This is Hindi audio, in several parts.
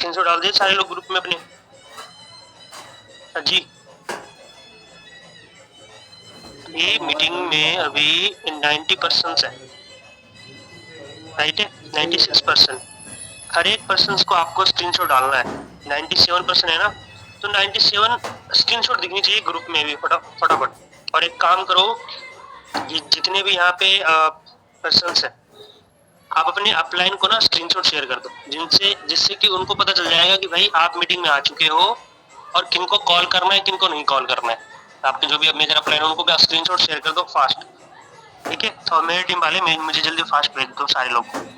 स्क्रीनशॉट डाल दिए सारे लोग ग्रुप में अपने। जी ये मीटिंग में अभी 90% है, राइट है, 96%। हर एक पर्सन को आपको स्क्रीनशॉट डालना है। 97% है ना, तो 97 स्क्रीनशॉट दिखनी चाहिए ग्रुप में भी फटाफट। और एक काम करो, जितने भी यहाँ पे पर्सन्स है, आप अपने अपलाइन को ना स्क्रीनशॉट शेयर कर दो, जिससे कि उनको पता चल जाएगा कि भाई आप मीटिंग में आ चुके हो और किनको कॉल करना है किनको नहीं कॉल करना है। आपके जो भी अब मेजर अपलाइन है उनको भी स्क्रीनशॉट शेयर कर दो फास्ट, ठीक है। तो मेरी टीम वाले मुझे जल्दी फास्ट भेज दो सारे लोग।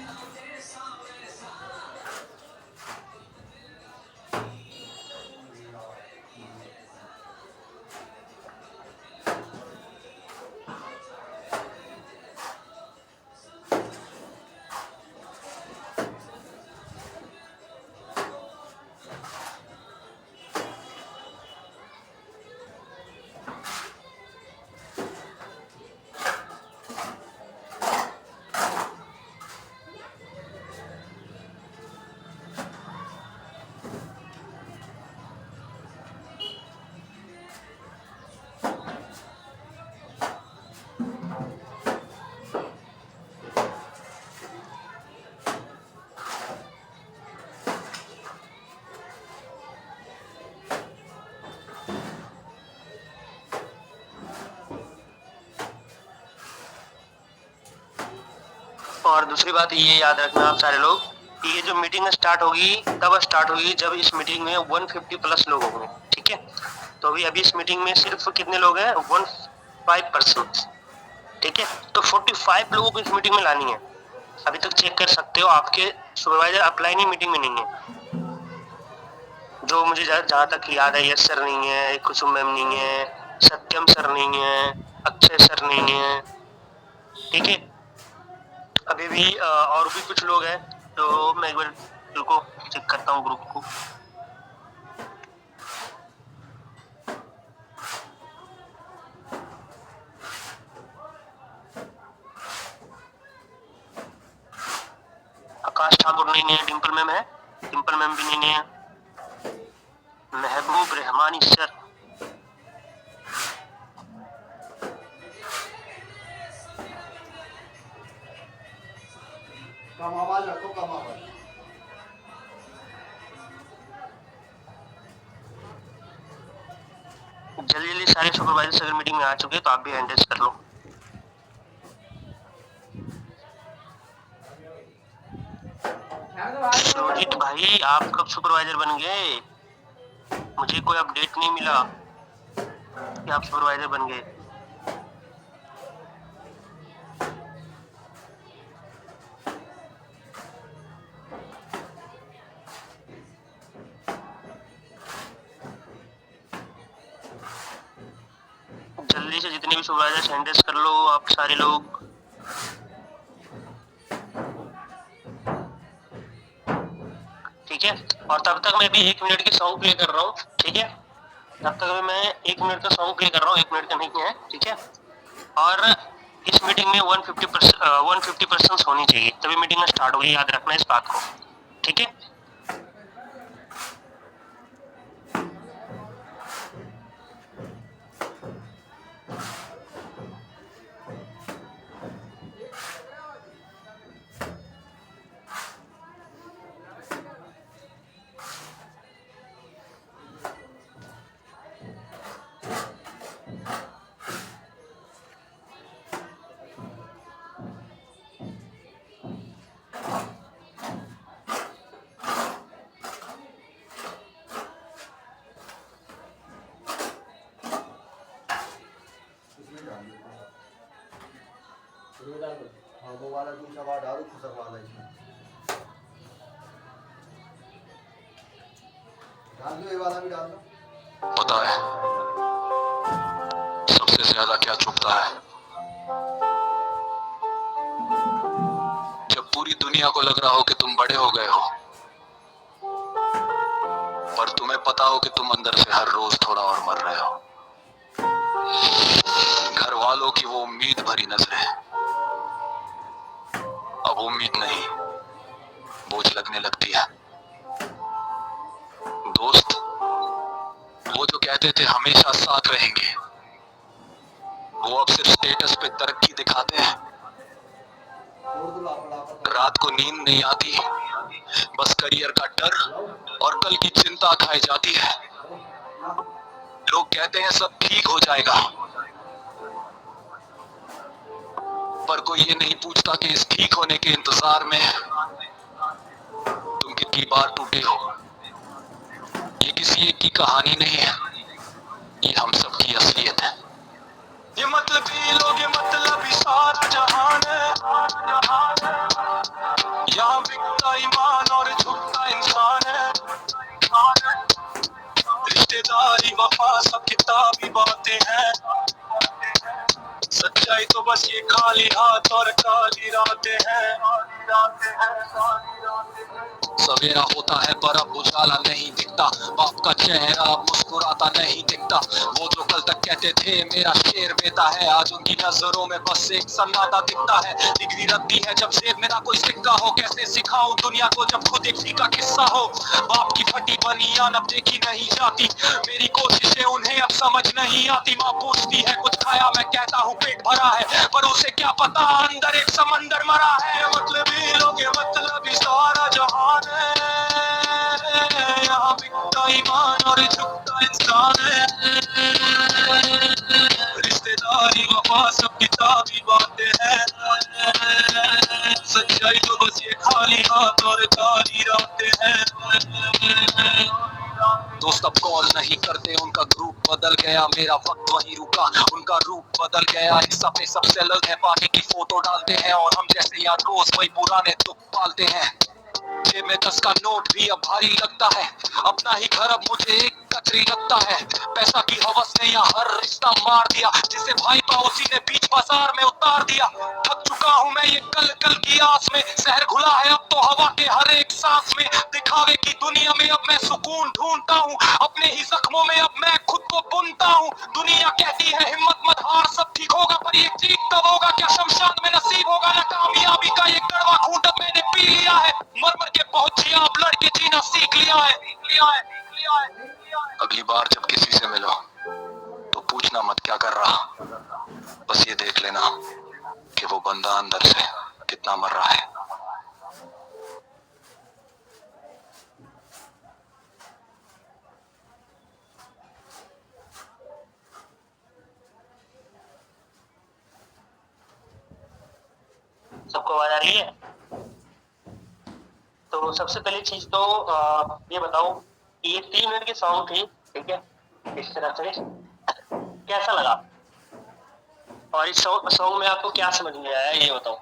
और दूसरी बात ये याद रखना आप सारे लोग, ये जो मीटिंग स्टार्ट होगी तब स्टार्ट होगी जब इस मीटिंग में 150 प्लस लोग होंगे, ठीक है। तो अभी इस मीटिंग में सिर्फ कितने लोग हैं, 15%, ठीक है। तो 45 लोगों को इस मीटिंग में लानी है। अभी तक चेक कर सकते हो, आपके सुपरवाइजर अपलाइन ही मीटिंग में नहीं है। जो मुझे जहाँ तक याद है, यस सर नहीं है, कुसुम मैम नहीं है, सत्यम सर नहीं है, अक्षय सर नहीं है, ठीक है। अभी भी और भी कुछ लोग हैं, तो मैं एक बार रुको चेक करता हूँ ग्रुप को। आकाश ठाकुर नहीं है, डिम्पल मैम है, डिम्पल मैम भी नहीं है, महबूब रहमानी सर, कम आवाज रखो, कम आवाज। जल्दी जल्दी सारे सुपरवाइजर अगर मीटिंग में आ चुके तो आप भी हैंड रेज कर लो। सुरजीत भाई आप कब सुपरवाइजर बन गए? मुझे कोई अपडेट नहीं मिला कि आप सुपरवाइजर बन गए। जल्दी से जितने भी सुपरवाइजर हैंड रेज कर लो आप सारे लोग। ठीक है, और तब तक मैं भी 1 मिनट की सॉन्ग प्ले कर रहा हूँ, ठीक है। तब तक मैं 1 मिनट का सॉन्ग प्ले कर रहा हूँ, 1 मिनट का नहीं है, ठीक है। और इस मीटिंग में 150% होनी चाहिए, तभी मीटिंग स्टार्ट होगी, याद रखना इस बात को, ठीक है। हाँ वो वाला दूसरा वाला डालो, दूसरा वाला इसमें डाल दो, ये वाला भी डाल दो। पता है सबसे ज्यादा क्या चुभता है? जब पूरी दुनिया को लग रहा हो कि तुम बड़े हो गए हो, पर तुम्हें पता हो कि तुम अंदर से हर रोज थोड़ा और मर रहे हो। घर वालों की वो उम्मीद भरी नजरें अब उम्मीद नहीं बोझ लगने लगती है। दोस्त, वो जो कहते थे हमेशा साथ रहेंगे, वो अब सिर्फ स्टेटस पे तरक्की दिखाते हैं। छोड़ दो लापड़ा रात को नींद नहीं आती, बस करियर का डर और कल की चिंता खाई जाती है। लोग कहते हैं सब ठीक हो जाएगा, पर कोई ये नहीं पूछता कि इस ठीक होने के इंतजार में तुम कितनी बार टूटे हो। ये किसी एक की कहानी नहीं है, ये हम सब की असलियत है। ये मतलबी लोग, ये मतलबी सारा जहान है, यहाँ बिकता ईमान और झुकता इंसान है। रिश्तेदारी वफा सब किताबी बातें हैं, सच्चाई तो बस ये खाली हाथ और काली रातें हैं। सवेरा होता है पर अब उजाला नहीं दिखता, बाप का चेहरा अब मुस्कुराता नहीं दिखता। वो जो कल तक कहते थे मेरा शेर बेटा है, आज उनकी नजरों में बस एक सन्नाटा दिखता है। डिग्री रखती है जब जेब मेरा कोई सिक्का हो, कैसे सिखाऊं दुनिया को जब खुद एक का किस्सा हो। बाप की फटी बनियान अब देखी नहीं जाती, मेरी कोशिशें उन्हें अब समझ नहीं आती। माँ पूछती है कुछ खाया, मैं कहता हूँ पेट भरा है, पर उसे क्या पता अंदर एक समंदर मरा है। मतलबी लोग, ये मतलबी सारा जहान है, यहाँ बिकता ईमान और झुकता इंसान है। रिश्तेदारी वफा सब किताबी बातें हैं, सच्चाई तो बस ये खाली हाथ और काली रातें हैं। दोस्त अब कॉल नहीं करते, उनका ग्रुप बदल गया, मेरा वक्त वहीं रुका, उनका रूप बदल गया। इंस्टा पे सबसे अलग है, पार्टी की फोटो डालते हैं और हम जैसे यार रोज वही पुराने दुख पालते हैं। जेब में 10 का नोट भी अब भारी लगता है, अपना ही घर अब मुझे एक कचरी लगता है। पैसा की हवस ने यहाँ हर रिश्ता मार दिया, जिसे भाई था उसी ने बीच बाजार में उतार दिया। थक चुका हूँ मैं ये कल कल की आस में, शहर घुला है अब तो हवा के हर एक सांस में। दिखावे की दुनिया में अब मैं सुकून ढूंढता हूँ, अपने ही जख्मों में अब मैं खुद को बुनता हूँ। दुनिया कहती है हिम्मत मत हार, सब ठीक होगा, पर ये ठीक तब होगा क्या शमशान में नसीब होगा ना। कामयाबी का ये कड़वा घूंट अब मैंने पी लिया है, मर मर के पहुंचिया अब लड़के जीना सीख लिया है। अगली बार जब किसी से मिलो तो पूछना मत क्या कर रहा, बस ये देख लेना कि वो बंदा अंदर से कितना मर रहा है। सबको आवाज आ रही है? तो सबसे पहली चीज तो ये बताओ कि ये 3 मिनट की सॉन्ग थी, ठीक है, इस तरह से कैसा लगा और इस सॉन्ग में आपको क्या समझ में आया ये बताओ।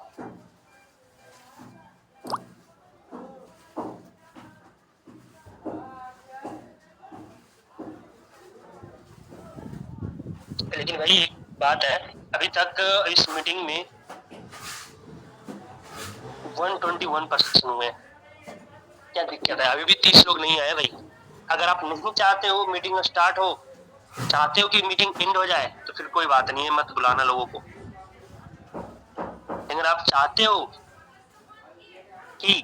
लेकिन भाई एक बात है, अभी तक इस मीटिंग में 121% हुए, क्या दिक्कत है? अभी भी 30 लोग नहीं आए भाई। अगर आप नहीं चाहते हो मीटिंग स्टार्ट हो, चाहते हो कि मीटिंग एंड हो जाए, तो फिर कोई बात नहीं है, मत बुलाना लोगों को। अगर आप चाहते हो कि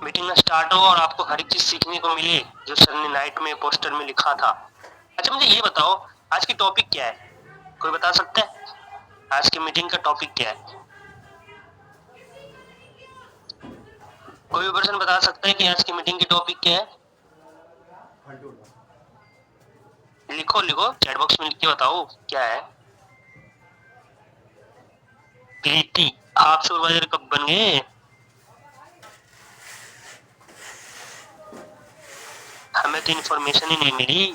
मीटिंग स्टार्ट हो और आपको हर एक चीज सीखने को मिले जो सर ने नाइट में पोस्टर में लिखा था। अच्छा मुझे ये बताओ आज की टॉपिक क्या है, कोई बता सकता है? आज की मीटिंग का टॉपिक क्या है? कोई भी पर्सन बता सकता है कि आज की मीटिंग की टॉपिक क्या है? लिखो लिखो चैट बॉक्स में लिख के बताओ क्या है। प्रीति, आप सुपरवाइजर कब बन गए? हमें तो इन्फॉर्मेशन ही नहीं मिली।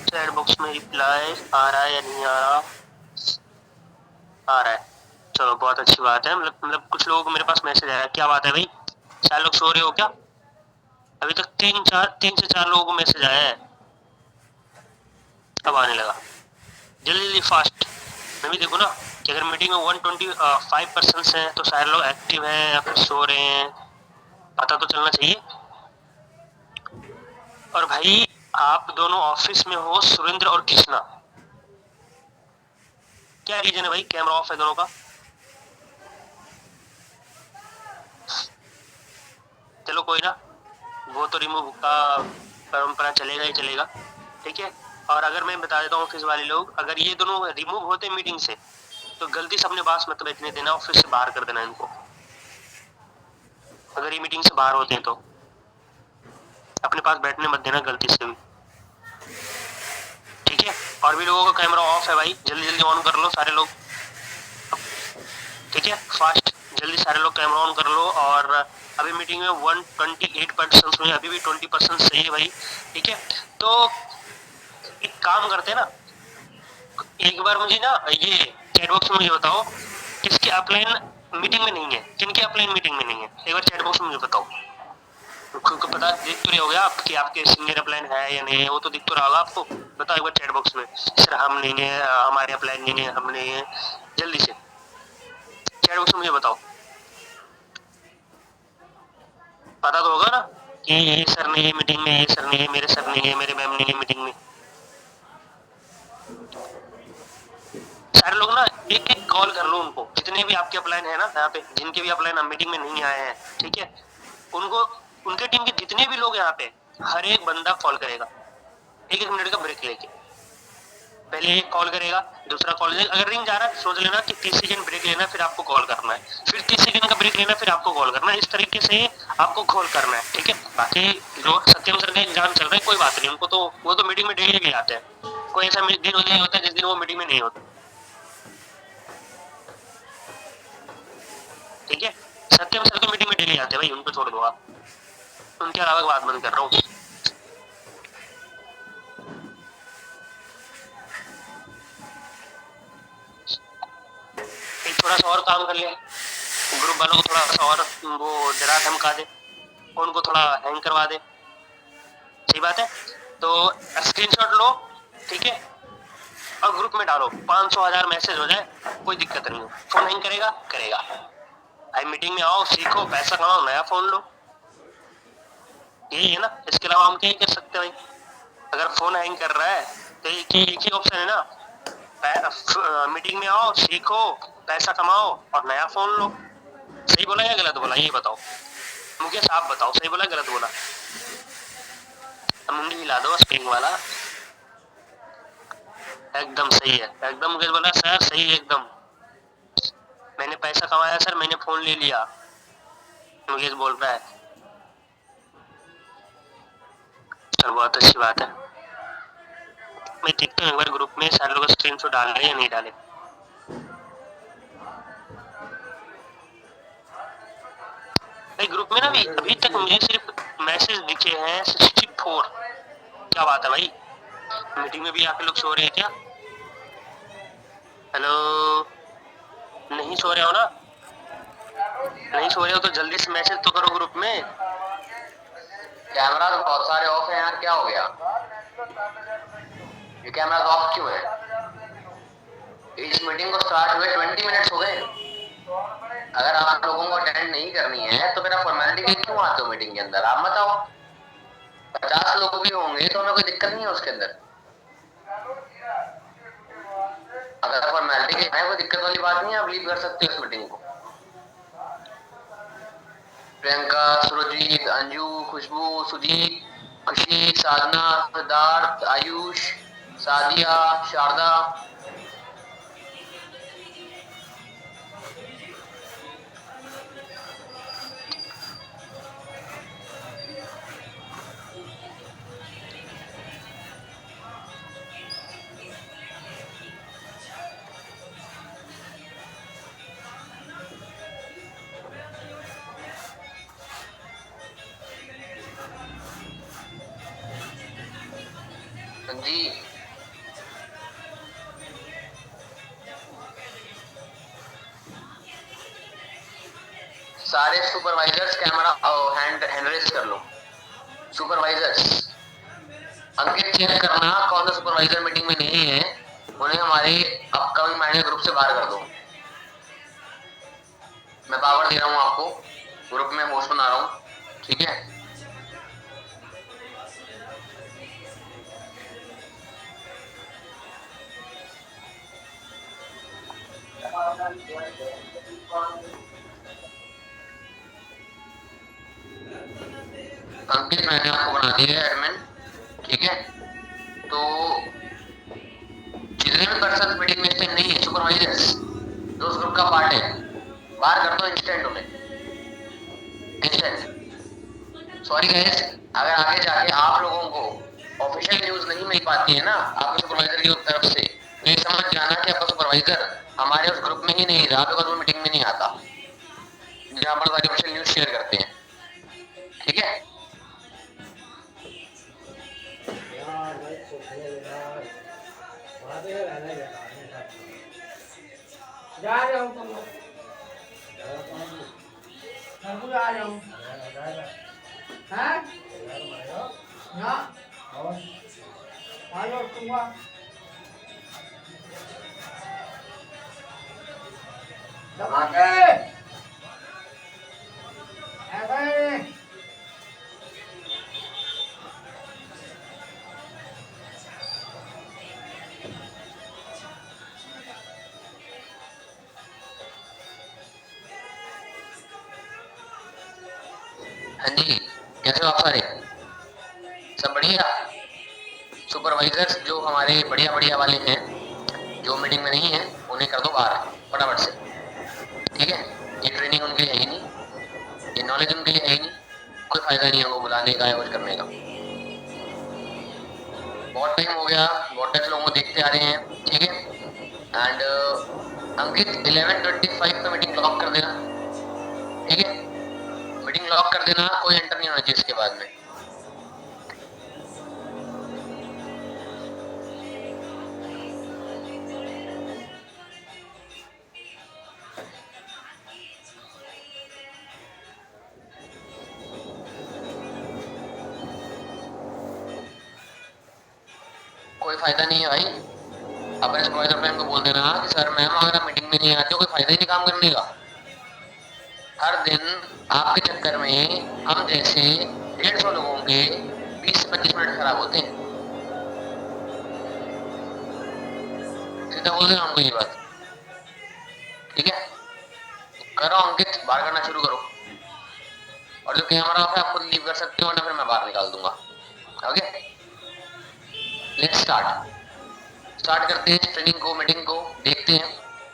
चैट बॉक्स में रिप्लाई आ रहा है या नहीं आ रहा? आ रहा है, चलो बहुत अच्छी बात है। मतलब कुछ लोगों को मेरे पास मैसेज आया, क्या बात है भाई, 4 लोग सो रहे हो क्या? अभी तक 3 से 4 लोगों को मैसेज आया है, अब आने लगा। जल्दी जल्दी फास्ट। मैं भी देखो ना कि अगर मीटिंग में 125% हैं तो सारे लोग एक्टिव हैं या फिर सो रहे हैं, पता तो चलना चाहिए। और भाई आप दोनों ऑफिस में हो, सुरेंद्र और कृष्णा, क्या रीजन है भाई कैमरा ऑफ है दोनों का? चलो कोई ना, वो तो रिमूव का परंपरा चलेगा ही चलेगा, ठीक है। और अगर मैं बता देता हूँ ऑफिस वाले लोग, अगर ये दोनों रिमूव होते मीटिंग से तो गलती से अपने पास मत बैठने देना, ऑफिस से बाहर कर देना इनको। अगर ये मीटिंग से बाहर होते हैं तो अपने पास बैठने मत देना गलती से भी, ठीक है। और भी लोगों का कैमरा ऑफ है भाई, जल्दी जल्दी ऑन कर लो सारे लोग, ठीक है, फास्ट जल्दी सारे लोग कैमरा ऑन कर लो। और अभी मीटिंग में 128% में अभी भी 20% सही है भाई, ठीक है। तो एक काम करते हैं ना, एक बार मुझे ना ये चैट बॉक्स में मुझे बताओ किसके अपलाइन मीटिंग में नहीं है, किनके अपलाइन मीटिंग में नहीं है, एक बार चैट बॉक्स में मुझे बताओ। खुद को पता दिख तो रही होगा आपकी, आपके सीनियर अपलाइन है या नहीं है, वो तो दिख तो रहा होगा आपको। बताओ एक बार चैट बॉक्स में, सर हम नहीं है, हमारे अपलाइन नहीं है, हम नहीं है, जल्दी से चैट बॉक्स में मुझे बताओ। पता तो होगा ना कि ये सर नहीं है मीटिंग में, ये सर नहीं है, मेरे सर नहीं है, मेरे मैम नहीं है मीटिंग में। सारे लोग ना एक एक कॉल कर लो उनको, जितने भी आपके अपलाइन है ना यहाँ पे, जिनके भी अपलाइन मीटिंग में नहीं आए हैं, ठीक है, उनको, उनके टीम के जितने भी लोग यहाँ पे, हर एक बंदा कॉल करेगा 1-1 मिनट का ब्रेक लेके। पहले एक कॉल करेगा, दूसरा कॉल, अगर रिंग जा रहा है सोच लेना कि 30 सेकंड ब्रेक लेना, फिर आपको कॉल करना है, फिर 30 सेकंड का ब्रेक लेना, फिर आपको कॉल करना है, इस तरीके से आपको कॉल करना है, ठीक है। बाकी जो सत्यम सर का एग्जाम चल रहा है कोई बात नहीं, उनको तो वो तो मीटिंग में डेली लेके आते हैं, कोई ऐसा दिन नहीं होता जिस दिन वो मीटिंग में नहीं होता, ठीक है। सत्यम सर तो मीटिंग में डेली आते हैं भाई, उनको छोड़ दो आप, उनके अलावा बात बंद कर रहा हूँ। एक थोड़ा सा और काम कर ले, ग्रुप वालों को थोड़ा सा और वो डरा धमका दे, उनको थोड़ा हैंग करवा दे, सही बात है। तो स्क्रीनशॉट लो, ठीक है, और ग्रुप में डालो, 500,000 मैसेज हो जाए कोई दिक्कत नहीं हो, फोन हैंग करेगा करेगा भाई, मीटिंग में आओ, सीखो, पैसा कमाओ, नया फोन लो, यही है ना, इसके अलावा हम क्या ही कर सकते हैं भाई। अगर फोन हैंग कर रहा है तो एक ही ऑप्शन है ना, मीटिंग में आओ, सीखो, पैसा कमाओ और नया फोन लो। सही बोला या गलत बोला ये बताओ मुकेश, आप बताओ सही बोला गलत बोला? मुंडी हिला दो स्प्रिंग वाला, एकदम सही है, एकदम मुकेश बोला सर सही एकदम, मैंने पैसा कमाया सर, मैंने फोन ले लिया, मुकेश बोल रहा है, सर बहुत अच्छी बात है। मैं देखता हूँ एक बार ग्रुप में सारे लोग स्क्रीनशॉट डाल रहे या नहीं डाले। भाई ग्रुप में ना अभी तक मुझे सिर्फ मैसेज दिखे हैं 64, क्या बात है भाई, मीटिंग में भी आके लोग सो रहे हैं क्या? हेलो, नहीं सो रहे हो ना? नहीं सो रहे हो तो जल्दी से मैसेज तो करो ग्रुप में। कैमरा तो बहुत सारे ऑफ है यार, क्या हो गया? ये कैमरा ऑफ क्यों है? इस मीटिंग को स्टार्ट हुए 20 मिनट्स हो गए। अगर आप लोगों को अटेंड नहीं करनी है तो फिर आप फॉर्मेलिटी के क्यों आते हो मीटिंग के अंदर? आप बताओ, 50 लोग भी होंगे तो हमें कोई दिक्कत नहीं है उसके अंदर। अगर फॉर्मेलिटी के है कोई दिक्कत वाली बात नहीं है, आप लीव कर सकते हो इस मीटिंग को। प्रियंका, सुरजीत, अंजू, खुशबू, सुजीत, खुशी, साधना, सिद्धार्थ, आयुष, सादिया, शारदा, जी सारे सुपरवाइजर्स कैमरा हैंड रेज कर लो। सुपरवाइजर्स अंकित चेक करना कौन सा सुपरवाइजर मीटिंग में नहीं है, उन्हें हमारे अपकमिंग मैनेजर ग्रुप से बाहर कर दो। मैं पावर दे रहा हूँ आपको, ग्रुप में होस्ट बना रहा हूँ, ठीक है। अंकित मैंने आपको बना दिया है एडमिन, ठीक है। तो जितने भी पर्सन मीटिंग में स्टेम नहीं है, सुपरवाइजर्स जो उस ग्रुप का पार्ट है, बाहर कर दो इंस्टेंट उन्हें, इंस्टेंट। सॉरी गाइस, अगर आगे जाके आप लोगों को ऑफिशियल न्यूज नहीं मिल पाती है ना आपके सुपरवाइजर की तरफ से, तो ये समझ जाना कि आपका सुपरवाइजर हमारे उस ग्रुप में ही नहीं रहा, बिकॉज वो मीटिंग में नहीं आता जहाँ पर सारी ऑफिशियल न्यूज शेयर करते हैं, ठीक है। जा रहे हो तुम लोग? सब आ रहे हो? हैं? ना? आ जाओ तुम आ। दबा के। ऐसे। हाँ जी, कैसे हो आप सारे? सब बढ़िया? सुपरवाइजर्स जो हमारे बढ़िया बढ़िया वाले हैं, जो मीटिंग में नहीं है, उन्हें कर दो बाहर फटाफट से, ठीक है। ये ट्रेनिंग उनके लिए है ही नहीं, ये नॉलेज उनके लिए है ही नहीं, कोई फायदा नहीं है वो बुलाने का या कुछ करने का। बहुत टाइम हो गया, बहुत टाइम से लोगों को देखते आ रहे हैं, ठीक है। एंड अंकित 11:25 पे मीटिंग लॉक कर देना, ठीक है। मीटिंग लॉक कर देना, कोई एंटर नहीं होना चाहिए इसके बाद में। कोई फायदा नहीं है भाई, अपने सुपरवाइजर मैम को बोल देना कि सर मैम अगर आप मीटिंग में नहीं आते हो कोई फायदा ही नहीं काम करने का। हर दिन आपके चक्कर में हम जैसे 150 लोगों के 20 से 25 मिनट खराब होते हैं। सीधा बोल देना हमको ये बात, ठीक है। करो अंकित, बाहर करना शुरू करो, और जो कैमरा ऑफ है आप खुद लीव कर सकते हो, वरना फिर मैं बाहर निकाल दूंगा। ओके, लेट्स स्टार्ट करते हैं ट्रेनिंग को, मीटिंग को। देखते हैं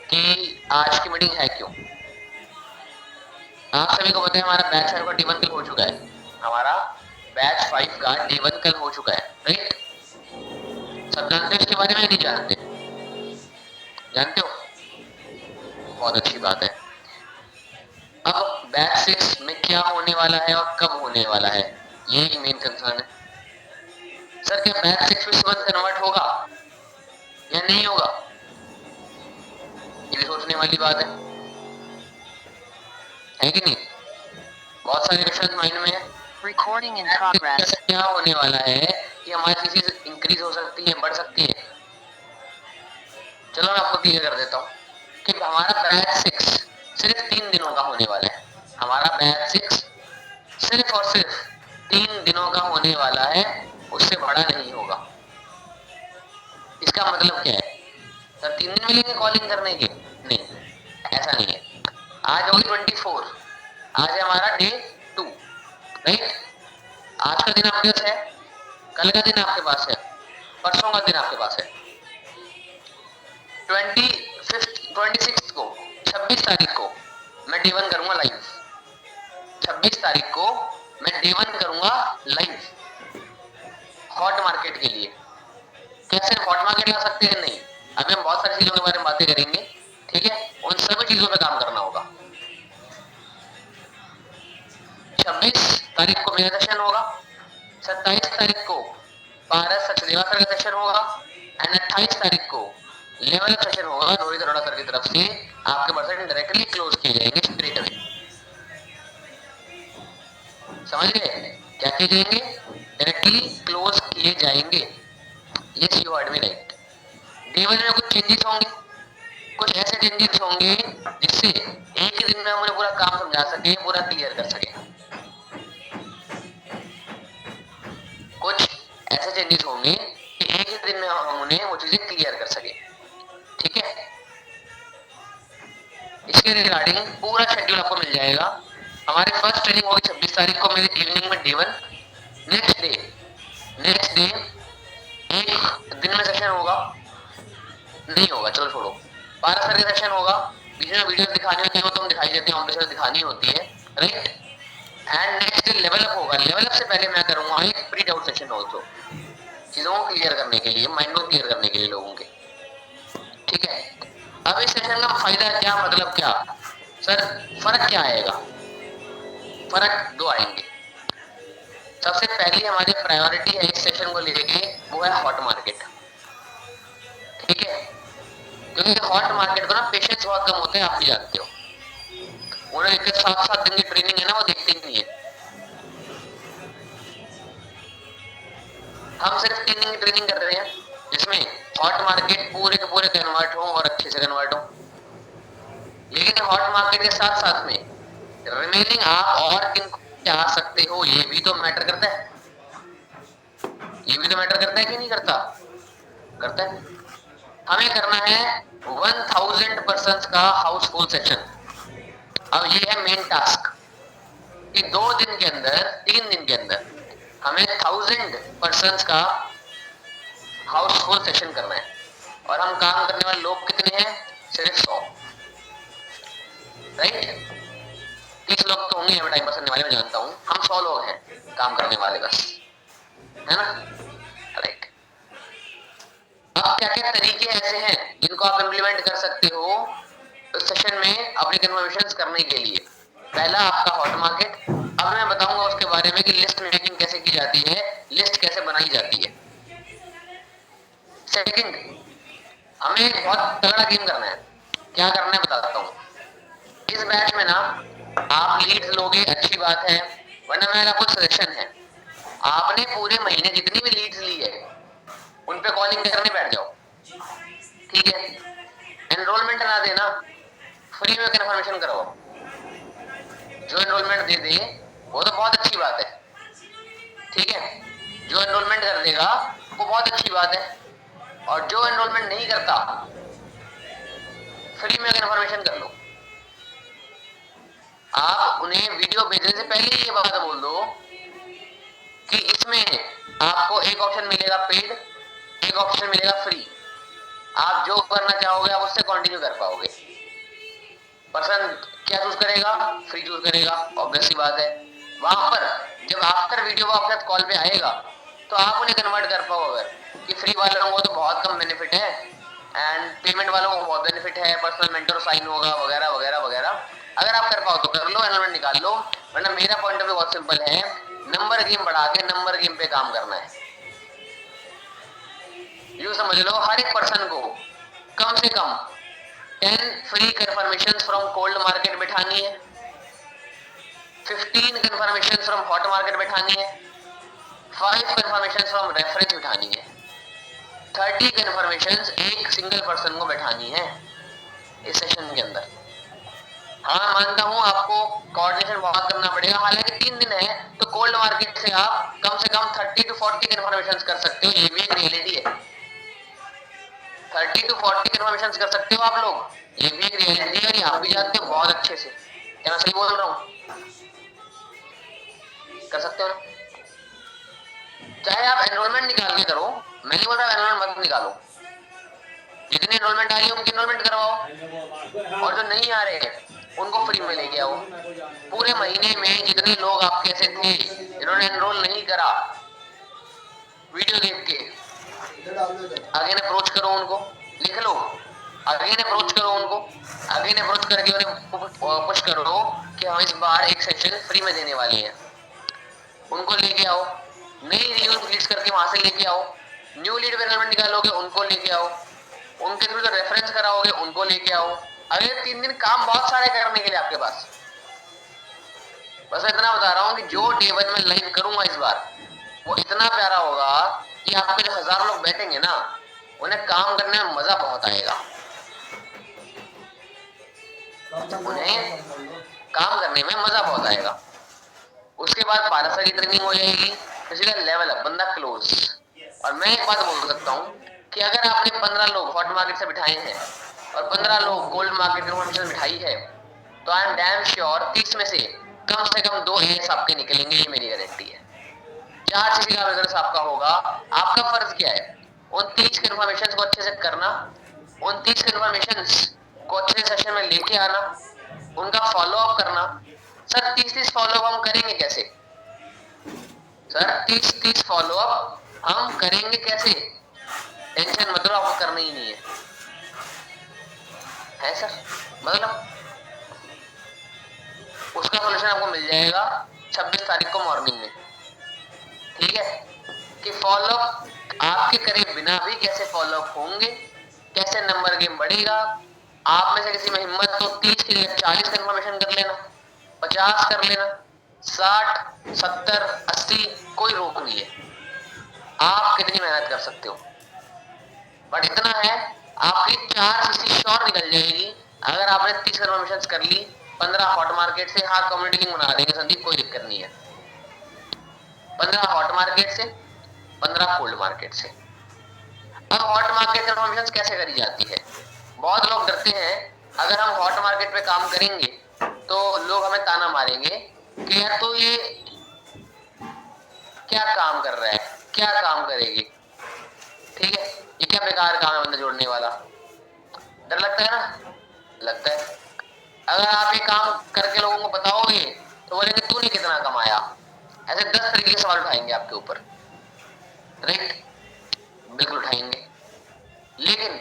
कि आज की मीटिंग है क्यों। आप सभी को पता है हमारा बैच 5 का D1 कल हो चुका है, हमारा बैच 5 का D1 कल हो चुका है, राइट। सब जानते हो इसके बारे में? नहीं जानते? जानते हो? बहुत अच्छी बात है। अब बैच 6 में क्या होने वाला है और कब होने वाला है, ये एक मेन कंसर्न है। सर क्या बैच 6 में तुरंत कन्वर्ट होगा या नहीं होगा, ये भी सोचने वाली बात है कि नहीं? बहुत सारे क्वेश्चन माइंड में है। Recording in progress. क्या होने वाला है कि हमारी चीजें इंक्रीज हो सकती है, बढ़ सकती है। चलो मैं आपको क्लियर कर देता हूँ कि हमारा बैच 6 सिर्फ 3 दिनों का होने वाला है। हमारा बैच 6 सिर्फ और सिर्फ 3 दिनों का होने वाला है, उससे बड़ा नहीं होगा। इसका मतलब क्या है? सर 3 दिन मिलेंगे कॉलिंग करने के? नहीं, ऐसा नहीं है। आज होगी 24, आज है हमारा डे 2, राइट। आज का दिन आपके पास है, कल का दिन आपके पास है, परसों का दिन आपके पास है। 26 को, 26 तारीख को मैं D1 करूंगा लाइव। 26 तारीख को मैं D1 करूंगा लाइव हॉट मार्केट के लिए। कैसे हॉट मार्केट ला सकते हैं? नहीं, अभी हम बहुत सारी चीजों के बारे में बातें करेंगे, ठीक है। उन सभी चीजों पे काम करना होगा। 26 तारीख को मेरा सेशन होगा, 27 तारीख को पारस सचदेवाकर का सेशन होगा, एंड 28 तारीख को लेवल सेशन होगा रोहित अरोड़ा सर की तरफ से। आपके परसेंट डायरेक्टली क्लोज किए जाएंगे स्ट्रेट अवे। समझ गए? क्या किए जाएंगे? डायरेक्टली क्लोज किए जाएंगे। ये सी वर्ड में राइट। D1 में कुछ चेंजेस होंगे, कुछ ऐसे चेंजेस होंगे जिससे एक ही दिन में हम पूरा काम समझा सके, पूरा क्लियर कर सके। कुछ ऐसे चेंजेस होंगे कि एक ही दिन में हम उन्हें वो चीजें क्लियर कर सके, ठीक है। के रिगार्डिंग पूरा शेड्यूल आपको मिल जाएगा। हमारी फर्स्ट ट्रेनिंग होगी 26 तारीख को मेरी इवनिंग में डे 1। नेक्स्ट डे एक दिन में सेशन होगा, नहीं होगा, चलो छोड़ो, 12 तारीख का सेशन होगा। बीच में वीडियो दिखानी होती है तो हम दिखाई देते हैं, ऑब्वियसली दिखानी होती है, right. And next day level up होगा। लेवल अप से पहले मैं करूंगा एक प्री डाउट सेशन ऑल्सो, चीजों को क्लियर करने के लिए, माइंड को क्लियर करने के लिए लोगों के, ठीक है। अब इस सेशन का फायदा क्या, मतलब क्या सर, फर्क क्या आएगा? फर्क दो आएंगे। सबसे पहली हमारी प्रायोरिटी है इस सेशन को लेके, वो है हॉट मार्केट, ठीक है। क्योंकि हॉट मार्केट को ना पेशेंस बहुत कम होते हैं, आप भी जानते हो। उन्हें एक 7-7 दिन की ट्रेनिंग है ना, वो देखते ही नहीं है। हम सिर्फ ट्रेनिंग कर रहे हैं जिसमें हॉट मार्केट पूरे के पूरे कन्वर्ट हो और अच्छे से कन्वर्ट हो। लेकिन हॉट मार्केट के साथ साथ में रिमेनिंग आप और किन चाह सकते हो, ये भी तो मैटर करता है। ये भी तो मैटर करता है कि नहीं करता? करता है। हमें करना है 1000 पर्सन्स का हाउसफुल सेशन। अब ये है मेन टास्क कि 2 दिन के अंदर, 3 दिन के अंदर हमें 1000 पर्सन्स का हाउसफुल सेशन करना है। और हम काम करने वाले लोग कितने हैं? सिर्फ 100, राइट। 30 लोग तो होंगे टाइम पास करने वाले, मैं जानता हूँ। हम 100 लोग हैं काम करने वाले, बस, है ना, राइट। अब क्या क्या तरीके ऐसे हैं जिनको आप इम्प्लीमेंट कर सकते हो इस सेशन में अपने कन्वर्सेशंस करने के लिए? पहला आपका हॉट मार्केट। अब मैं बताऊंगा उसके बारे में कि लिस्ट मेकिंग कैसे की जाती है, लिस्ट कैसे बनाई जाती है। सेकंड, हमें एक बहुत तगड़ा गेम करना है। क्या करना है बताता हूँ। इस बैच में ना आप लीड्स लोगे, अच्छी बात है, वरना मेरा कुछ सजेशन है, आपने पूरे महीने जितनी भी लीड्स ली है उन पे कॉलिंग करने बैठ जाओ, ठीक है। एनरोलमेंट ना देना, फ्री में कंफर्मेशन कराओ। जो एनरोलमेंट दे दे वो तो बहुत अच्छी बात है, ठीक है। जो एनरोलमेंट कर देगा वो बहुत अच्छी बात है, और जो एनरोलमेंट नहीं करता फ्री में कंफर्मेशन कर लो। आप उन्हें वीडियो भेजने से पहले ये बात बोल दो कि इसमें आपको एक ऑप्शन मिलेगा पेड, एक ऑप्शन मिलेगा फ्री। आप जो करना चाहोगे आप उससे कंटिन्यू कर पाओगे। पर्सन क्या चूज करेगा? फ्री चूज करेगा, ऑब्वियस सी बात है। वहां पर जब आफ्टर वीडियो वो आपके साथ कॉल पे आएगा तो आप उन्हें कन्वर्ट कर पाओ। अगर कि फ्री वालों को तो बहुत कम बेनिफिट है एंड पेमेंट वालों को बहुत बेनिफिट है, पर्सनल मेंटर साइन होगा वगैरह वगैरह वगैरह। अगर आप कर पाओ तो कर लो, एनरोलमेंट निकाल लो। वरना मेरा पॉइंट ऑफ व्यू बहुत सिंपल है, नंबर गेम बढ़ा के नंबर गेम पे काम करना है। यूं समझ लो, हर एक पर्सन को कम से कम 10 free confirmation from cold market बिठानी है, 15 कंफर्मेशन फ्रॉम हॉट मार्केट बिठानी है, 5 कंफर्मेशन फ्रॉम रेफरेंस बिठानी है, 30 कंफर्मेशन एक सिंगल पर्सन को बिठानी है इस सेशन के अंदर। हाँ मानता हूँ आपको कोऑर्डिनेशन बहुत करना पड़ेगा, हालांकि 3 दिन है तो कोल्ड मार्केट से आप कम से कम 30 to 40 कंफर्मेशन कर सकते हो। ये भी एक रियलिटी है, 30 to 40 कंफर्मेशन कर सकते हो आप लोग, ये भी एक रियलिटी है। आप भी जानते हो बहुत अच्छे से, क्या मैं सही बोल रहा हूँ? कर सकते हो ना? चाहे आप एनरोलमेंट निकाल के करो, मैं नहीं बोल रहा एनरोलमेंट मत निकालो, जितनी एनरोलमेंट आ रही है उनकी एनरोलमेंट करवाओ, और जो नहीं आ रहे हैं उनको फ्री में लेके आओ। पूरे महीने में जितने लोग आपके ऐसे थे जिन्होंने एनरोल नहीं करा, वीडियो देख के अगेन अप्रोच करो उनको, लिख लो, अगेन अप्रोच करो उनको, अगेन अप्रोच करके उन्हें पुश करो कि हम इस बार एक सेशन फ्री में देने वाले हैं। उनको लेके आओ, नई रील्स लीड्स करके वहां से लेके आओ, न्यू लीड एनरोलमेंट निकालोगे उनको लेके आओ, उनके थ्रू जो रेफरेंस कराओगे उनको लेके आओ। अगले 3 दिन काम बहुत सारे करने के लिए आपके पास। बस इतना बता रहा हूँ कि जो डे 1 में लाइव करूंगा इस बार वो इतना प्यारा होगा कि आपके जो 1000 लोग बैठेंगे ना उन्हें काम करने में मजा बहुत आएगा, उन्हें काम करने में मजा बहुत आएगा। उसके बाद 12 साल की ट्रेनिंग हो जाएगी, इसलिए लेवल अप, बंदा क्लोज। और मैं एक बात बोल सकता हूँ कि अगर आपने 15 लोग हॉट मार्केट से बिठाए हैं और 15 लोग कोल्ड मार्केट इन्फॉर्मेशन बिठाई है तो आई एम डैम श्योर 30 में से कम 2 एस आपके निकलेंगे, ये मेरी गारंटी है। 4 सीसी का बिजनेस आपका होगा। आपका फर्ज क्या है? उन 30 कंफर्मेशन को अच्छे से करना, उन 30 कंफर्मेशन को अच्छे से सेशन में लेके आना, उनका फॉलो अप करना। सर 30 फॉलो अप हम करेंगे कैसे? सर 30 फॉलो अप हम करेंगे कैसे? टेंशन मत लो, आपको करना ही नहीं है सर। मतलब उसका सोल्यूशन आपको मिल जाएगा 26 तारीख को मॉर्निंग में, ठीक है? कि फॉलो आपके करे बिना भी कैसे फॉलो अप होंगे, कैसे नंबर गेम बढ़ेगा। आप में से किसी में हिम्मत तो 30 की जगह 40 कंफर्मेशन कर लेना, 50 कर लेना, 60, 70, 80, कोई रोक नहीं है। आप कितनी मेहनत कर सकते हो, बट इतना है आपकी 4 सीसी श्योर निकल जाएगी अगर आपने 30 कंफर्मेशन कर ली। 15 हॉट मार्केट से, हाँ कम्युनिटी लिंक बना देंगे संदीप, कोई दिक्कत नहीं है। 15 हॉट मार्केट से, 15 कोल्ड मार्केट से। अब हॉट मार्केट कंफर्मेशन कैसे करी जाती है? बहुत लोग डरते हैं अगर हम हॉट मार्केट पे काम करेंगे तो लोग हमें ताना मारेंगे कि यार तो ये क्या काम कर रहा है, क्या काम करेगी, ठीक है, ये क्या बेकार काम है बंदा जोड़ने वाला। डर लगता है ना? लगता है। अगर आप ये काम करके लोगों को बताओगे तो बोलेंगे तूने कितना कमाया। ऐसे 10 तरीके के सवाल उठाएंगे आपके ऊपर, राइट? बिल्कुल उठाएंगे, लेकिन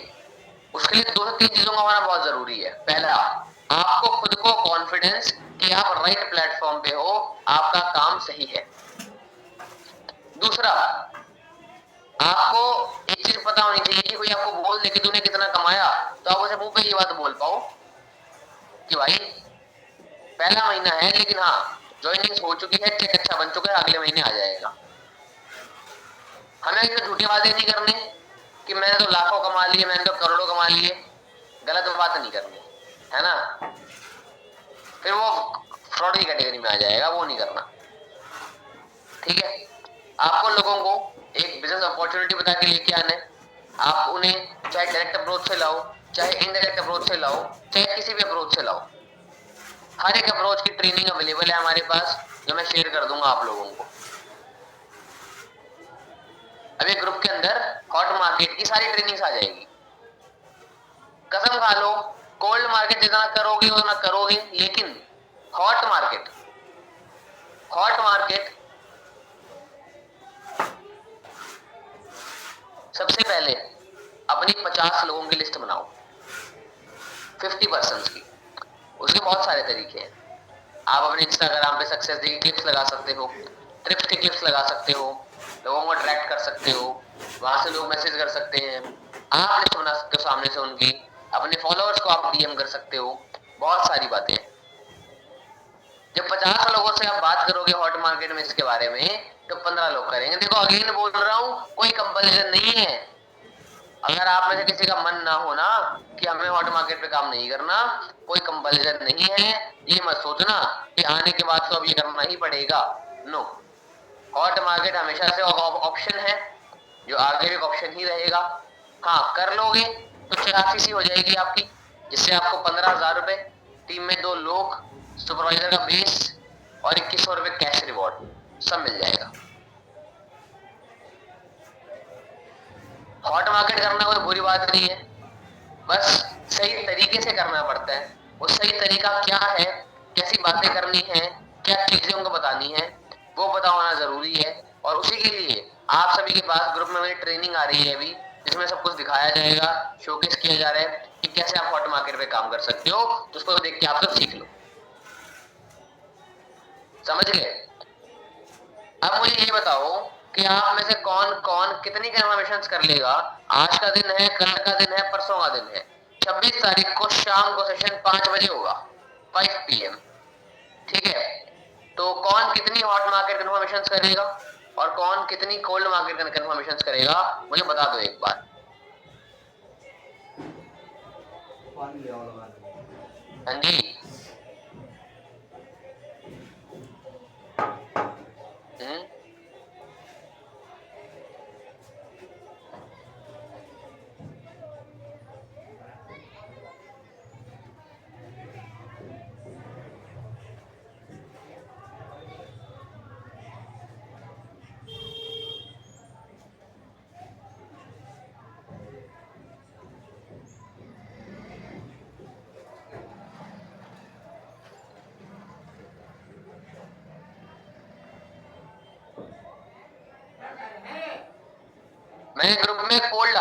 उसके लिए 2 से 3 चीजों का होना बहुत जरूरी है। पहला, आपको खुद को कॉन्फिडेंस कि आप राइट प्लेटफॉर्म पे हो, आपका काम सही है। दूसरा, आपको एक चीज पता होनी चाहिए कि कोई आपको बोल दे कि तूने कितना कमाया तो आप उसे मुंह पे ये बात बोल पाओ कि भाई पहला महीना है लेकिन हाँ ज्वाइनिंग हो चुकी है, चेक अच्छा बन चुका है, अगले महीने आ जाएगा। हमें इसमें झूठी बातें नहीं करनी कि मैंने तो लाखों कमा लिए, मैंने तो करोड़ों कमा लिए। गलत बात नहीं करनी है ना, फिर वो फ्रॉड की कैटेगरी में आ जाएगा, वो नहीं करना, ठीक है? आपको लोगों को एक बिजनेस अपॉर्चुनिटी बता के लेके आना है। आप उन्हें चाहे डायरेक्ट अप्रोच से लाओ, चाहे इनडायरेक्ट अप्रोच से लाओ, चाहे किसी भी अप्रोच से लाओ, हर एक अप्रोच की ट्रेनिंग अवेलेबल है हमारे पास, जो मैं शेयर कर दूंगा आप लोगों को। अभी ग्रुप के अंदर हॉट मार्केट की सारी ट्रेनिंग्स आ जाएगी। कसम खा लो कोल्ड मार्केट जितना करोगे उतना करोगे, लेकिन हॉट मार्केट सबसे पहले अपनी 50 लोगों की लिस्ट बनाओ, 50% की। उसके बहुत सारे तरीके हैं। आप अपने इंस्टाग्राम पे सक्सेस की क्लिप्स लगा सकते हो, ट्रिप्स की क्लिप्स लगा सकते हो, लोगों को अट्रैक्ट कर सकते हो, वहां से लोग मैसेज कर सकते हैं, आप लिस्ट बना सकते हो सामने से उनकी, अपने फॉलोअर्स को आप डीएम कर सकते हो, बहुत सारी बातें हैं। जब 50 लोगों से आप बात करोगे हॉट मार्केट में इसके बारे में तो 15 लोग करेंगे। देखो अगेन बोल रहा हूं, कोई कंपल्सन नहीं है। अगर आप में से किसी का मन ना हो ना कि हमें हॉट मार्केट पे काम नहीं करना, कोई कंपल्सन नहीं है। ये मत सोचना कि आने के बाद तो अब ये करना ही पड़ेगा, नो। हॉट मार्केट हमेशा से ऑप्शन है, जो आगे भी ऑप्शन ही रहेगा। हाँ कर लोगे तो 84 हो जाएगी आपकी, जिससे आपको 15,000 रुपए, टीम में 2 लोग, सुपरवाइजर का बेस और 2100 रुपए कैश रिवॉर्ड सब मिल जाएगा। हॉट मार्केट करना कोई बुरी बात नहीं है, बस सही तरीके से करना पड़ता है। वो सही तरीका क्या है, कैसी बातें करनी है, क्या चीजें उनको बतानी है, वो पता होना जरूरी है। और उसी के लिए आप सभी के पास ग्रुप में मेरी ट्रेनिंग आ रही है अभी, जिसमें सब कुछ दिखाया जाएगा, शोकेस किया जा रहा है कि कैसे आप हॉट मार्केट पे काम कर सकते हो। तो उसको देख के आप सब सीख लो, समझ गए? अब मुझे ये बताओ कि आप में से कौन कौन कितनी कंफर्मेशन कर लेगा। आज का दिन है, कल का दिन है, परसों का दिन है। 26 तारीख को शाम को सेशन 5 बजे होगा, 5 PM, ठीक है? तो कौन कितनी हॉट मार्केट कंफर्मेशन करेगा और कौन कितनी कोल्ड मार्केट कंफर्मेशन करेगा, मुझे बता दो एक बार। हाँ जी, मैंने ग्रुप में एक पोल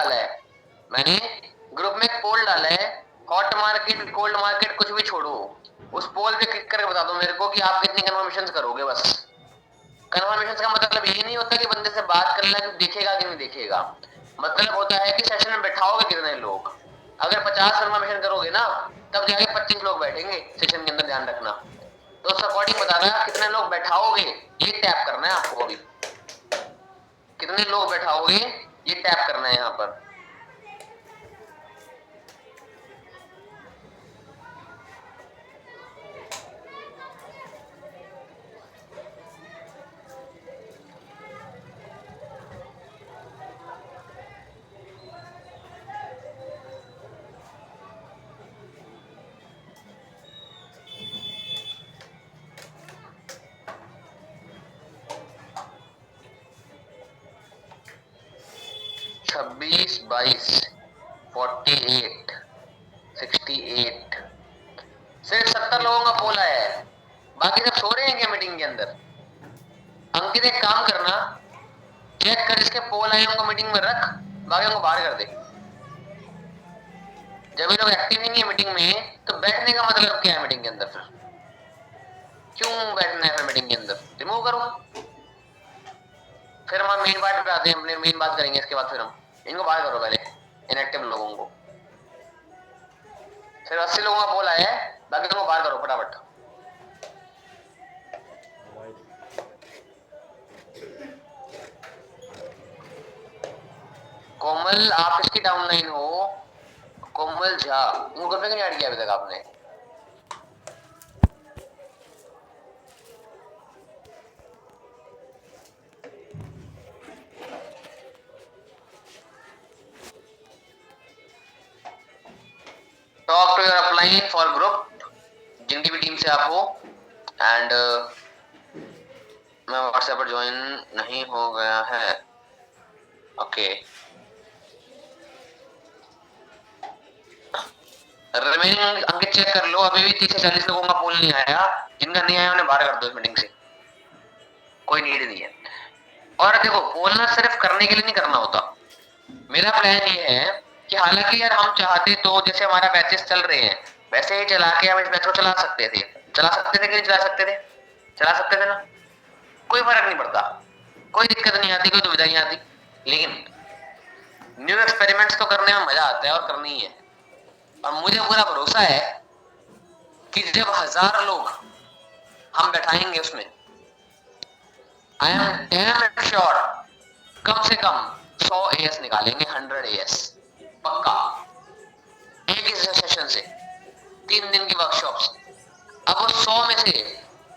डाला है, हॉट मार्केट कोल्ड मार्केट कुछ भी छोड़ो, उस पोल पे क्लिक करके बता दो मेरे को कि आप कितनी कन्फर्मेशन करोगे। बस कन्फर्मेशन का मतलब ये नहीं होता कि बंदे से बात करना कि देखेगा कि नहीं देखेगा, मतलब होता है कि सेशन में बैठाओगे कितने लोग। अगर 50 कन्फर्मेशन करोगे ना तब जाके 25 लोग बैठेंगे सेशन के अंदर, ध्यान रखना। तो उस अकॉर्डिंग बताना कितने लोग बैठाओगे, ये टैप करना है आपको। अभी कितने लोग बैठाओगे ये टैप करना है यहाँ पर। छब्बीस 22 48 68 सिर्फ 70 लोगों का पोल आया है, बाकी सब सो रहे हैं क्या मीटिंग के अंदर? अंकित एक काम करना, चेक कर जिसके पोल आए उनको मीटिंग में रख, बाकी को बाहर कर दे। जब ये लोग एक्टिव नहीं है मीटिंग में तो बैठने का मतलब क्या है मीटिंग के अंदर? फिर क्यों बैठना है फिर मीटिंग के अंदर? रिमूव करो। फिर हम मेन पार्ट पे आते हैं, अपने मेन बात करेंगे इसके बाद। फिर हम इनको बाहर करो पहले, इनएक्टिव लोगों को। फिर 80 लोगों का पोल आया है, बाकी तुमको बाहर करो फटाफट। कोमल आप इसकी डाउनलाइन हो, कोमल झा, गूगल पे क्यों ऐड किया अभी तक आपने? Talk to your upline for group, जिनकी भी टीम से आप हो। एंड मैं व्हाट्सएप पर ज्वाइन नहीं हो गया है, ओके। रिमेनिंग अंकित चेक कर लो, अभी भी 30 से 40 लोगों का पोल नहीं आया। जिनका नहीं आया उन्हें बाहर कर दो इस मीटिंग से, कोई नीड नहीं है। और देखो पोल ना सिर्फ करने के लिए नहीं करना होता। मेरा प्लान ये है कि हालांकि यार हम चाहते तो जैसे हमारा बैचेस चल रहे हैं वैसे ही चला के हम इस बैच को चला सकते थे कि नहीं चला सकते थे? चला सकते थे ना, कोई फर्क नहीं पड़ता, कोई दिक्कत नहीं आती, कोई दुविधा नहीं आती। लेकिन न्यू एक्सपेरिमेंट्स तो करने में मजा आता है और करनी ही है। और मुझे पूरा भरोसा है कि जब 1000 लोग हम बैठाएंगे उसमें, आई एम डैम श्योर कम से कम 100 AS निकालेंगे, 100 AS पक्का, एक ही सेशन से। 3 दिन की वर्कशॉप्स। अब वो 100 में से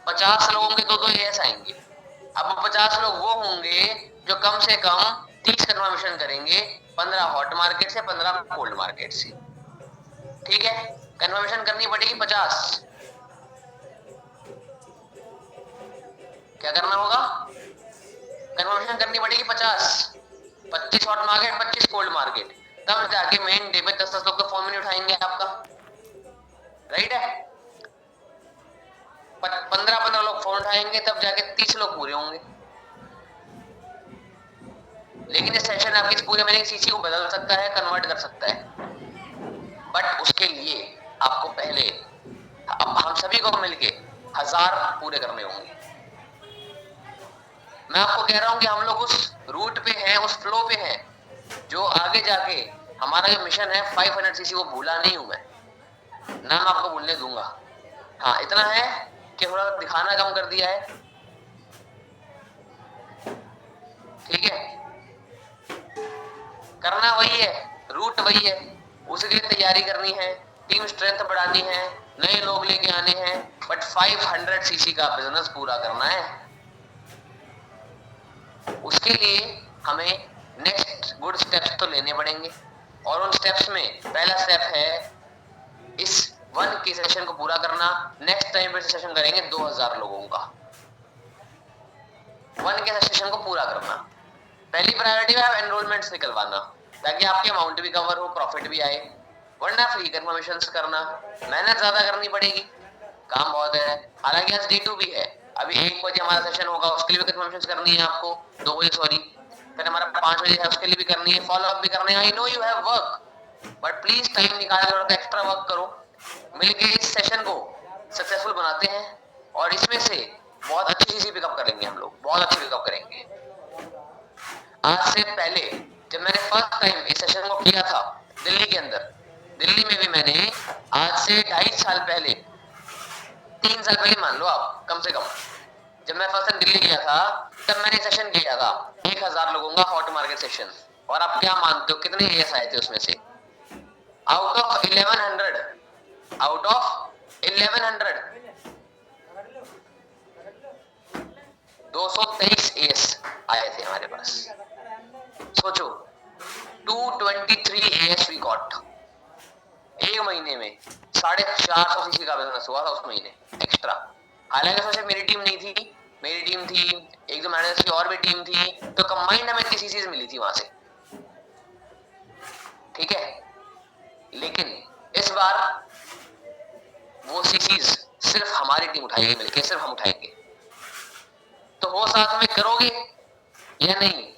50 लोगों के 2-2 AS आएंगे। अब वो 50 लोग वो होंगे जो कम से कम 30 कन्फर्मेशन करेंगे, 15 हॉट मार्केट से, 15 कोल्ड मार्केट से। ठीक है, कन्फर्मेशन करनी पड़ेगी 50। क्या करना होगा? कन्फर्मेशन करनी पड़ेगी 50, 25 हॉट मार्केट, 25 कोल्ड मार्केट। तब जाके मेन डे पे 10-10 लोग तो फोन में नहीं उठाएंगे आपका, राइट है? 15-15 लोग फोन उठाएंगे, तब जाके 30 लोग पूरे होंगे। लेकिन इस सेशन आपकी इस पूरे महीने की सीसी को बदल सकता है, कन्वर्ट कर सकता है। बट उसके लिए आपको पहले हम सभी को मिलके 1000 पूरे करने होंगे। मैं आपको कह रहा हूं कि हम लोग उस रूट पे हैं, उस फ्लो पे हैं, जो आगे जाके हमारा जो मिशन है 500 सीसी, वो भूला नहीं हूं मैं, ना मैं आपको भूलने दूंगा। हाँ इतना है कि थोड़ा दिखाना कम कर दिया है, ठीक है? करना वही है, रूट वही है, उसके लिए तैयारी करनी है, टीम स्ट्रेंथ बढ़ानी है, नए लोग लेके आने हैं, बट 500 सीसी का बिजनेस पूरा करना है। उसके लिए हमें नेक्स्ट गुड स्टेप्स तो लेने पड़ेंगे, और उन स्टेप्स में पहला स्टेप है इस 1 के सेशन को पूरा करना। नेक्स्ट टाइम पे सेशन करेंगे 2000 लोगों का, 1 के सेशन को पूरा करना। पहली प्रायोरिटी है एनरोलमेंट्स निकलवाना, ताकि आपकी अमाउंट भी कवर हो, प्रॉफिट भी आए। वरना फ्री कन्फर्मेशंस करना, मेहनत ज्यादा करनी पड़ेगी, काम बहुत है। हालांकि आज D2 भी है, अभी 1 बजे हमारा सेशन होगा, उसके लिए भी कन्फर्मेशंस करनी है आपको, 2 बजे सॉरी। फिर हमारा 5 बजे है उसके लिए भी करनी है, फॉलो अप भी करने हैं। I know you have work, but please time निकाल कर थोड़ा एक्स्ट्रा वर्क करो, मिलके इस सेशन को सक्सेसफुल बनाते हैं और इसमें से बहुत अच्छी चीजें पिकअप करेंगे हम लोग, बहुत अच्छी पिकअप करेंगे। आज से पहले जब मैंने फर्स्ट टाइम इस सेशन को किया था दिल्ली के अंदर, दिल्ली में भी मैंने आज से 2.5 साल पहले, 3 साल पहले मान लो आप, कम से कम जब मैं फर्स्ट टाइम दिल्ली गया था तब मैंने सेशन किया था 1000 लोगों का हॉट मार्केट सेशन। और आप क्या मानते हो कितने एएस आए थे उसमें से? आउट ऑफ 1100 223 एएस आए थे हमारे पास। सोचो 223 एएस वी गॉट। एक महीने में 450 सीसी का बिजनेस हुआ था उस महीने एक्स्ट्रा। हालांकि उसमें सिर्फ मेरी टीम नहीं थी, मेरी टीम थी, एक दो मैनेजर्स की और भी टीम थी, तो कंबाइंड हमें 30 सीसीज मिली थी वहां से, ठीक है। लेकिन इस बार वो सीसीज सिर्फ हमारी टीम उठाएगी मिलके, सिर्फ हम उठाएंगे। तो वो साथ में करोगे या नहीं?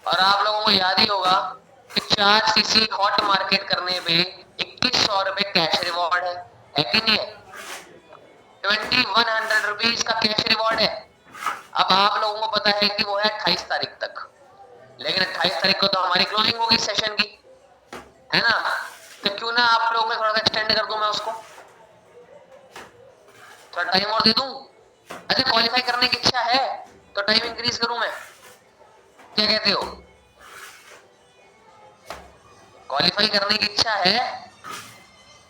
और आप लोगों को याद ही होगा कि 4 सीसी हॉट मार्केट करने पे 2100 रुपए कैश रिवॉर्ड है कि नहीं है? 2100 रुपीज का कैश रिवॉर्ड है। अब आप लोगों को पता है कि वो है 28 तारीख तक, लेकिन 28 तारीख को तो हमारी क्लोजिंग होगी सेशन की, है ना? तो क्यों ना आप लोगों में थोड़ा सा एक्सटेंड कर दूं मैं उसको, थोड़ा टाइम और दे दूं। अच्छा क्वालिफाई करने की इच्छा है तो टाइम इंक्रीज करूं मैं, क्या कहते हो? क्वालिफाई करने की इच्छा है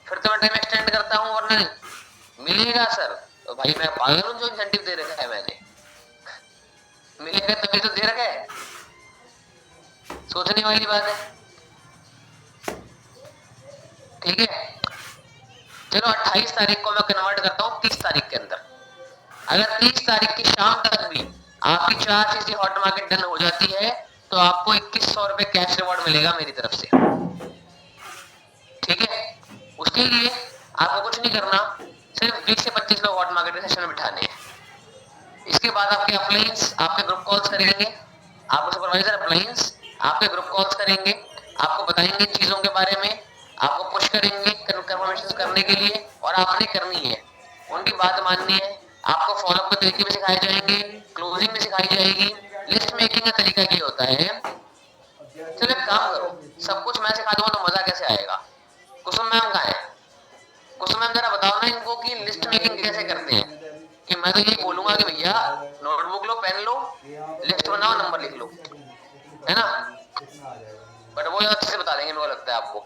फिर तो मैं टाइम एक्सटेंड करता हूं, वरना नहीं मिलेगा सर तो भाई मैं पागल हूं जो इंसेंटिव दे रखा है मैंने, मिलेगा तभी तो दे रखा है। सोचने वाली बात है, ठीक है। चलो 28 तारीख को मैं कन्वर्ट करता हूं 30 तारीख के अंदर। अगर 30 तारीख की शाम तक भी आपकी 4 सीसी हॉट मार्केट डन हो जाती है तो आपको 2100 रुपए कैश रिवॉर्ड मिलेगा मेरी तरफ से, ठीक है। उसके लिए आपको कुछ नहीं करना, सिर्फ 20 से 25 लोग हॉट मार्केट सेशन में बिठाने हैं। इसके बाद आपके अपलाइंस आपके ग्रुप कॉल्स करेंगे, आपको सुपरवाइजर अपलाइंस आपके ग्रुप कॉल्स करेंगे, आपको बताएंगे चीजों के बारे में, आपको पुश करेंगे कंफर्मेशन करने के लिए, और आपने करनी है, उनकी बात माननी है। आपको फॉलोअप के तरीके भी सिखाए जाएंगे, क्लोजिंग भी सिखाई जाएगी। लिस्ट मेकिंग का तरीका ये होता है, चलो एक काम करो, सब कुछ मैं सिखा दूंगा तो मजा कैसे आएगा? कुसुम मैम कहाँ है? कुसुम मैम जरा बताओ ना इनको कि लिस्ट मेकिंग कैसे करते हैं। कि मैं तो ये बोलूंगा कि भैया नोटबुक लो, पेन लो, लिस्ट बनाओ, नंबर लिख लो, है ना? बट वो अच्छे से बता देंगे, मुझे लगता है आपको।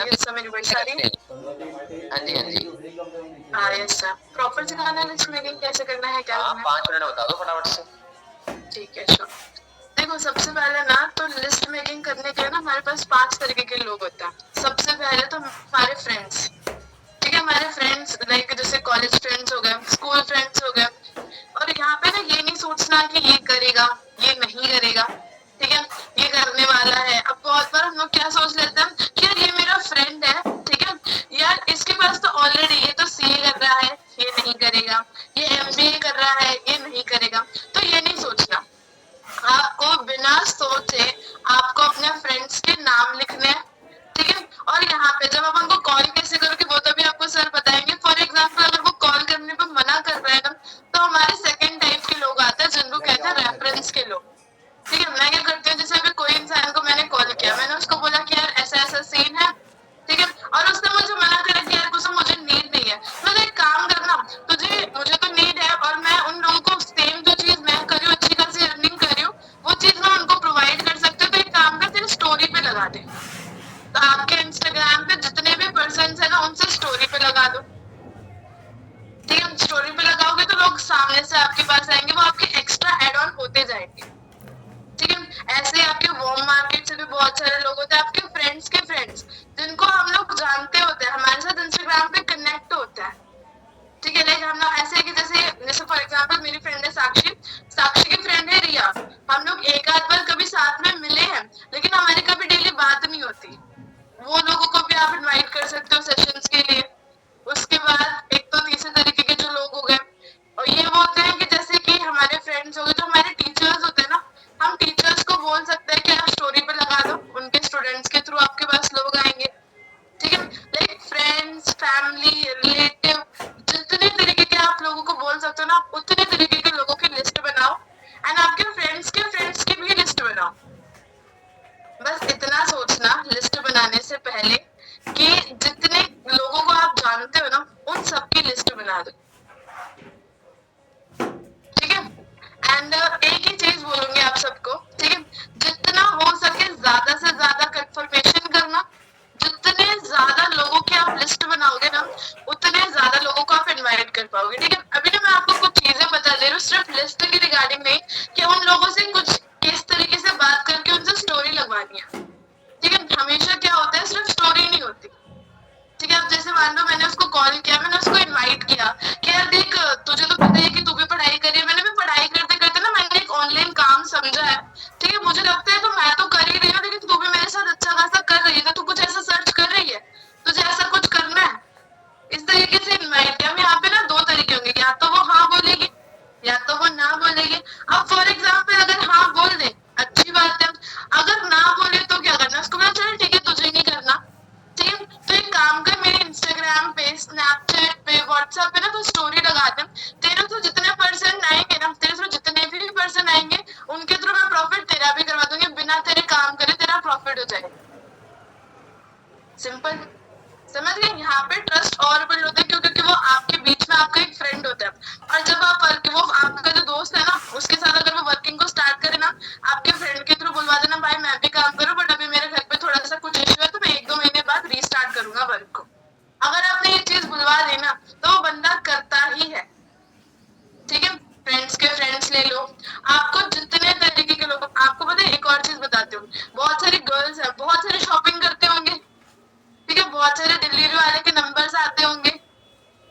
यस सर, मेरी वैशाली। हाँ जी, हाँ जी, हाँ यस सर, प्रॉपर सिखाना है लिस्ट मेकिंग कैसे करना है, क्या हाँ करना 5 मिनट बता दो फटाफट से। है? ठीक है श्योर। देखो सबसे पहले ना तो लिस्ट मेकिंग करने के लिए ना हमारे पास 5 तरीके के लोग होते हैं। सबसे पहले तो हमारे फ्रेंड्स, ठीक है, हमारे फ्रेंड्स लाइक जैसे कॉलेज फ्रेंड्स हो गए, स्कूल फ्रेंड्स हो गए। और यहाँ पे ना ये नहीं सोचना कि ये करेगा ये नहीं करेगा, ठीक है, ये करने वाला है। अब बहुत बार हम लोग क्या सोच लेते हैं कि यार ये मेरा फ्रेंड है, ठीक है, यार इसके पास तो ऑलरेडी ये तो सीए कर रहा है, ये नहीं करेगा, ये एमबीए कर रहा है, ये नहीं करेगा। तो ये नहीं सोचना, आपको बिना सोचे आपको अपने फ्रेंड्स के नाम लिखने हैं, ठीक है। और यहाँ पे जब आप उनको कॉल कैसे करोगे वो तो भी आपको सर बताएंगे। फॉर एग्जाम्पल अगर वो कॉल करने पर मना कर रहे हैं ना तो हमारे सेकंड टाइप के लोग आते हैं जिनको कहते हैं रेफरेंस के लोग, ठीक है। मैं क्या करती हूँ, जैसे अभी कोई इंसान को मैंने कॉल किया, मैंने उसको बोला कि यार ऐसा ऐसा सीन है, ठीक है, और उसने मुझे मना करा कि यार कुछ मुझे नीड नहीं है। तो एक काम करना, मुझे तो नीड है और मैं उन लोगों को सेम जो चीज मैं कर रही हूँ, अच्छी खासी अर्निंग कर रही हूँ, वो चीज मैं उनको प्रोवाइड कर सकती हूँ। तो एक काम कर, तेरी स्टोरी पे लगा दे। तो आपके इंस्टाग्राम पे जितने भी पर्सन्स है ना उनसे स्टोरी पे लगा दो, ठीक है। स्टोरी पे लगाओगे तो लोग सामने से आपके पास आएंगे, वो आपके एक्स्ट्रा एड ऑन होते जाएंगे, ठीक है। ऐसे ही आपके वॉर्म मार्केट से भी बहुत सारे लोग होते हैं, आपके फ्रेंड्स के फ्रेंड्स जिनको हम लोग जानते होते हैं, हमारे साथ इंस्टाग्राम पे कनेक्ट होता है, ठीक है। लाइक हम लोग ऐसे है कि जैसे फॉर एग्जांपल मेरी फ्रेंड है साक्षी, साक्षी की फ्रेंड है रिया, हम लोग एक आध बार कभी साथ में मिले हैं लेकिन हमारी कभी डेली बात नहीं होती। वो लोगों को भी आप इनवाइट कर सकते हो सेशंस के लिए। उसके बाद एक तो तीसरे तरीके के जो लोग हो गए, और ये वो होते हैं कि जैसे बना दो, ठीक है। एंड एक ही चीज बोलूंगी आप सबको, ठीक है, जितना हो सके ज्यादा से ज्यादा कंफर्मेशन करना। जितने ज्यादा लोगों की आप लिस्ट बनाओगे ना, उतने ज्यादा लोगों को आप इनवाइट कर पाओगे, ठीक है। अभी ना मैं आपको कुछ चीजें बता दे रही हूँ, सिर्फ लिस्ट की रिगार्डिंग नहीं, कि उन लोगों से कुछ किस तरीके से बात करके उनसे स्टोरी लगवानी है, ठीक है। हमेशा क्या होता है, सिर्फ स्टोरी नहीं होती, ठीक है। अब जैसे मान लो मैंने उसको कॉल किया, मैंने उसको इनवाइट किया कि यार देख, तुझे तो पता है कि तू भी पढ़ाई कर रही है, मैंने भी पढ़ाई करते करते ना मैंने एक ऑनलाइन काम समझा है, ठीक है। मुझे लगता है तो मैं तो कर ही रही हूँ, लेकिन तू भी मेरे साथ अच्छा खासा कर रही है, तो तू कुछ ऐसा सर्च कर रही है, तुझे ऐसा कुछ करना है, इस तरीके से इनवाइट किया। अब यहाँ पे ना दो तरीके होंगे, या तो वो हाँ बोलेगी या तो वो ना बोलेगी। अब फॉर एग्जाम्पल अगर हाँ बोल दे, अच्छी बात है। अगर ना बोले तो क्या करना, उसको बोला चल ठीक है, तुझे नहीं करना, ठीक है। तो एक काम कर, मेरे इंस्टाग्राम पे, स्नैपचैट पे, व्हाट्सएप पे ना तो स्टोरी लगा दे। तेरे थ्रू जितने पर्सन आएंगे ना, तेरे थ्रू जितने भी पर्सन आएंगे, उनके थ्रू मैं प्रॉफिट तेरा भी करवा दूंगी, बिना तेरे काम करे तेरा प्रॉफिट हो जाएगा। सिंपल, समझ गए। यहाँ पे ट्रस्ट और बिल्ड होता है, क्यों? क्योंकि वो आपके बीच में आपका एक फ्रेंड होता है, और जब आप वो आपका जो दोस्त है ना, उसके साथ अगर वो वर्किंग को स्टार्ट करे ना, आपके फ्रेंड के थ्रू बुलवा देना, भाई मैं भी काम करूँ बट अभी मेरे घर पे थोड़ा सा कुछ इश्यू है, तो मैं 1-2 महीने बाद रीस्टार्ट करूंगा वर्क को। अगर आपने ये चीज बुलवा दी ना, तो वो बंदा करता ही है, ठीक है। फ्रेंड्स के फ्रेंड्स ले लो, आपको जितने तरीके के लोग। आपको पता है एक और चीज बताती हूँ, बहुत सारी गर्ल्स है, बहुत सारी शॉपिंग करते होंगे, ठीक है, बहुत सारे डिलीवरी वाले के नंबर्स आते होंगे,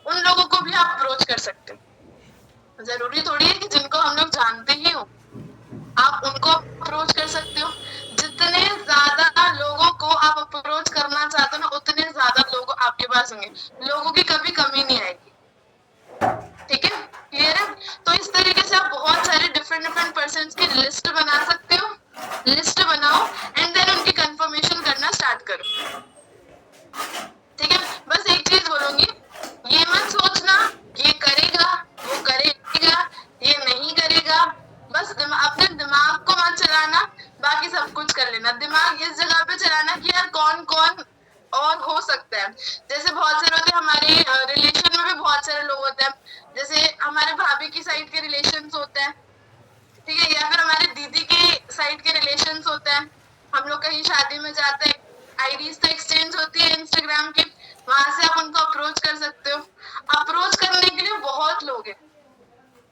उन लोगों को भी आप अप्रोच कर सकते हो। जरूरी थोड़ी है कि जिनको हम लोग जानते ही हो आप उनको अप्रोच कर सकते हो। जितने ज्यादा लोगों को आप अप्रोच करना चाहते हो ना, उतने ज्यादा लोग आपके पास होंगे, लोगों की कभी कमी नहीं आएगी, ठीक है, क्लियर है। तो इस तरीके से आप बहुत सारे डिफरेंट पर्सन्स की लिस्ट बना सकते हो। लिस्ट बनाओ एंड देन उनकी कंफर्मेशन करना स्टार्ट करो, ठीक है। बस एक चीज बोलूंगी, ये मत सोचना ये करेगा वो करेगा ये नहीं करेगा, बस अपने दिमाग को मत चलाना, बाकी सब कुछ कर लेना। दिमाग इस जगह पे चलाना कि यार कौन कौन और हो सकता है। जैसे बहुत सारे होते हैं, हमारे रिलेशन में भी बहुत सारे लोग होते हैं, जैसे हमारे भाभी की साइड के रिलेशंस होते हैं, ठीक है, या फिर हमारे दीदी की साइड के रिलेशंस होते हैं। हम लोग कहीं शादी में जाते हैं, आईडीज तो एक्सचेंज होती है इंस्टाग्राम की, वहां से आप उनको अप्रोच कर सकते हो। अप्रोच करने के लिए बहुत लोग हैं,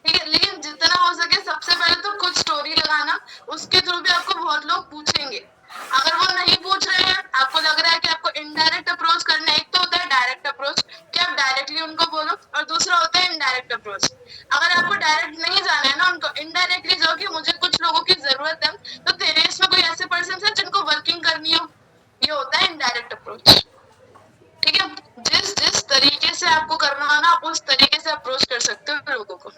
ठीक है, लेकिन जितना हो सके सबसे पहले तो खुद स्टोरी लगाना, उसके थ्रू भी आपको बहुत लोग पूछेंगे। अगर वो नहीं पूछ रहे हैं, आपको लग रहा है कि आपको इनडायरेक्ट अप्रोच करना है, एक तो होता है डायरेक्ट अप्रोच कि आप डायरेक्टली उनको बोलो, और दूसरा होता है इनडायरेक्ट अप्रोच। अगर आपको डायरेक्ट नहीं जाना है ना, उनको इनडायरेक्टली जाओ कि मुझे कुछ लोगों की जरूरत है, तो तेरे इसमें कोई ऐसे पर्सन है जिनको वर्किंग करनी हो, ये होता है इनडायरेक्ट अप्रोच, ठीक है। जिस जिस तरीके से आपको करना हो ना, आप उस तरीके से अप्रोच कर सकते हो लोगों को,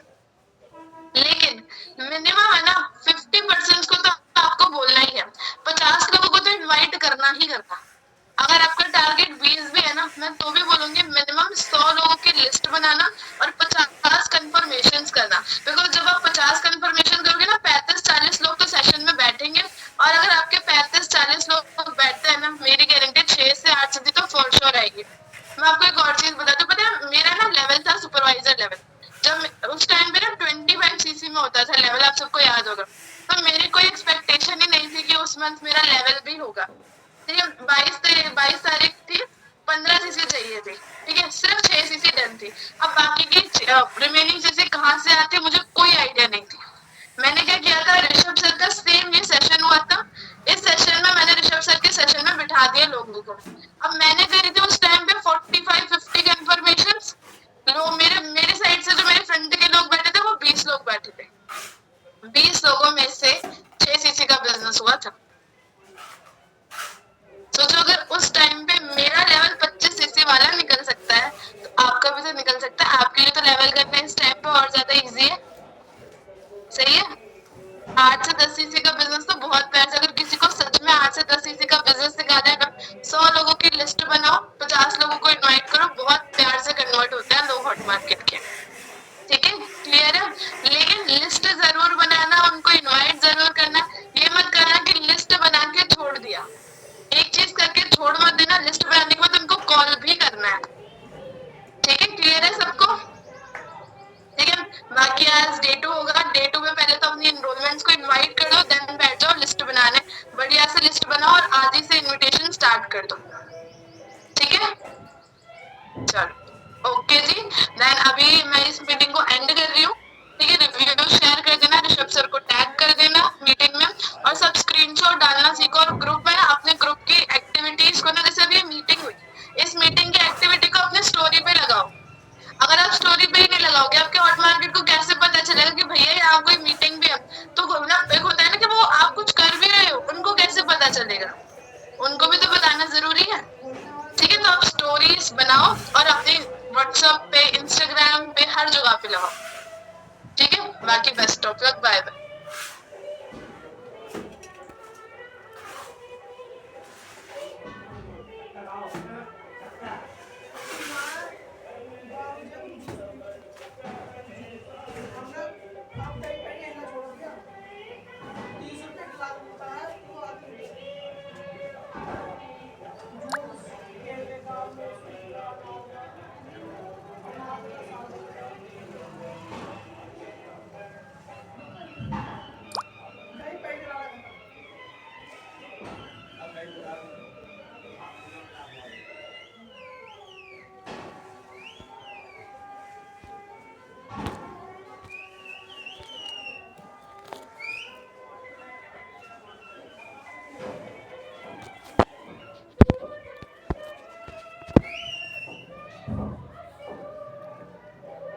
लेकिन मिनिमम है ना 50% को तो आपको बोलना ही है, 50 लोगों को तो इनवाइट करना ही करना। अगर आपका टारगेट 20 भी है ना, मैं तो भी बोलूंगी मिनिमम 100 लोगों की लिस्ट बनाना और 50 कंफर्मेशन करना, बिकॉज जब आप 50 कंफर्मेशन करोगे ना, 35-40 लोग तो सेशन में बैठेंगे, और अगर आपके 35-40 लोग बैठते हैं ना, मेरी गारंटी 6 से 8 सीधी तो फॉर श्योर आएगी। मैं आपको एक और चीज बताती हूँ, पता है मेरा ना लेवल था सुपरवाइजर लेवल, जब उस टाइम पे ना 25 सीसी में होता था लेवल, आप सबको याद होगा, तो मेरी कोई एक्सपेक्टेशन ही नहीं थी कि उस मंथ मेरा लेवल भी होगा, ठीक है। 22 तारीख थी, 15 सीसी चाहिए थी, ठीक है, सिर्फ 6 सीसी डन थी। अब बाकी की रिमेनिंग सीसी कहाँ से आती मुझे कोई आइडिया नहीं थी। मैंने क्या किया था, ऋषभ सर का सेम ये सेशन हुआ था, इस सेशन में मैंने ऋषभ सर के सेशन में बिठा दिया लोगों को। अब मैंने करी थी उस टाइम पे 45-50 कंफर्मेशंस, लोग मेरे साइड से जो मेरे फ्रेंड के लोग बैठे थे वो 20 लोग बैठे थे, 20 लोगों में से 6 सीसी का बिजनेस हुआ था। सोचो अगर उस टाइम पे मेरा लेवल 25 सीसी वाला निकल सकता है, तो आपका भी तो निकल सकता है। आपके लिए तो लेवल करना इस टाइम पे और ज्यादा इजी है, सही है। 8 से 10 सीसी का बिजनेस तो बहुत प्यार से, अगर किसी को सच में 8 से 10 सीसी का बिजनेस सिखाना है ना, 100 लोगों की लिस्ट बनाओ, 50 लोगों को इनवाइट करो, बहुत प्यार से कन्वर्ट होता है लोग हॉट मार्केट के, ठीक है, क्लियर है। लेकिन लिस्ट जरूर बनाना, उनको इनवाइट जरूर करना, ये मत करना कि लिस्ट बना के छोड़ दिया। एक चीज करके छोड़ मत देना, लिस्ट बनाने के बाद उनको कॉल भी करना है, ठीक है, क्लियर है सबको। बाकी आज डे 2 होगा। डे 2 में पहले तो अपनी एनरोलमेंट्स को इनवाइट कर दो, देन बैठ जाओ लिस्ट बनाने। बढ़िया से लिस्ट बनाओ और आज ही से इनविटेशन स्टार्ट कर दो, ठीक है? चलो ओके जी। देन अभी मैं इस मीटिंग को एंड कर रही हूँ, ठीक है? रिव्यू शेयर कर देना, ऋषभ सर को टैग कर देना मीटिंग में, और सब स्क्रीनशॉट डालना सीखो। और ग्रुप में अपने ग्रुप की एक्टिविटीज को ना, जैसे अभी मीटिंग हुई, इस मीटिंग की एक्टिविटी को अपने स्टोरी पे लगाओ। अगर आप स्टोरी पे ही नहीं लगाओगे, आपके हॉट मार्केट को कैसे पता चलेगा कि भैया यहाँ कोई मीटिंग भी है? तो ना एक होता है ना कि वो आप कुछ कर भी रहे हो, उनको कैसे पता चलेगा? उनको भी तो बताना जरूरी है, ठीक है? तो आप स्टोरीज बनाओ और अपने व्हाट्सएप पे, इंस्टाग्राम पे, हर जगह पे लगाओ, ठीक है? बाकी best of luck, bye bye.